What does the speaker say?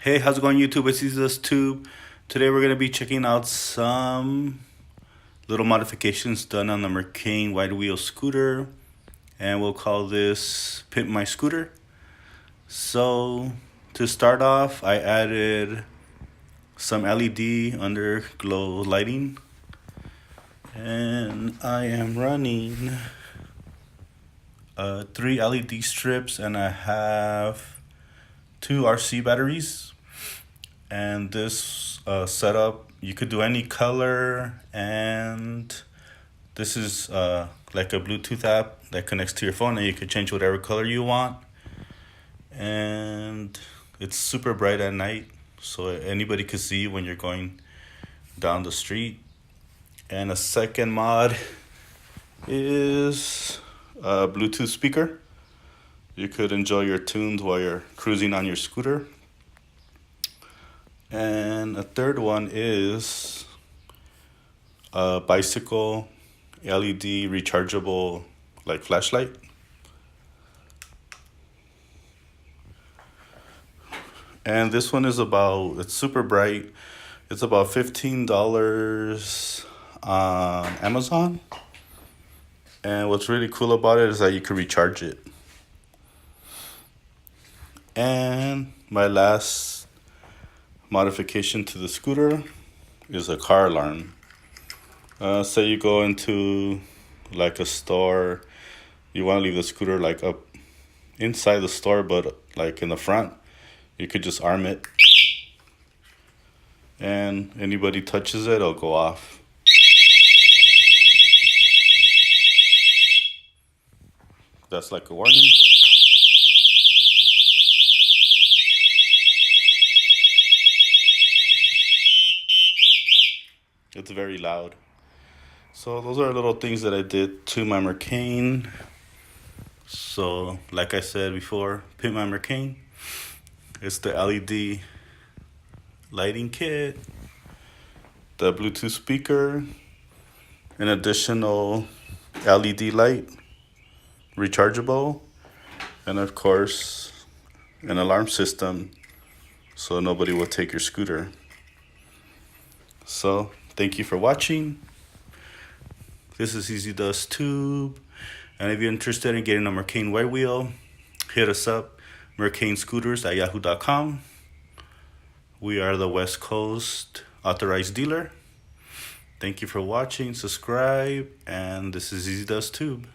Hey, how's it going, YouTube? It's Jesus Tube. Today we're gonna be checking out some little modifications done on the Mercane wide wheel scooter, and we'll call this Pimp My Scooter. So to start off, I added some LED underglow lighting, and I am running three LED strips, and I have two RC batteries. And this setup, you could do any color, and this is like a Bluetooth app that connects to your phone, and you can change whatever color you want. And it's super bright at night, so anybody could see when you're going down the street. And a second mod is a Bluetooth speaker. You could enjoy your tunes while you're cruising on your scooter. And a third one is a bicycle LED rechargeable like flashlight. And this one is it's super bright. It's about $15 on Amazon. And what's really cool about it is that you can recharge it. And my last modification to the scooter is a car alarm. Say you go into like a store, you want to leave the scooter like up inside the store, but like in the front, you could just arm it, and anybody touches it, it'll go off. That's like a warning. It's very loud. So those are little things that I did to my Mercane. So like I said before, Pimp My Mercane. It's the LED lighting kit, the Bluetooth speaker, an additional LED light, rechargeable, and of course an alarm system so nobody will take your scooter. So thank you for watching. This is Easy Does Tube. And if you're interested in getting a Mercane white wheel, hit us up, mercanescooters@yahoo.com. We are the West Coast authorized dealer. Thank you for watching, subscribe, and this is Easy Does Tube.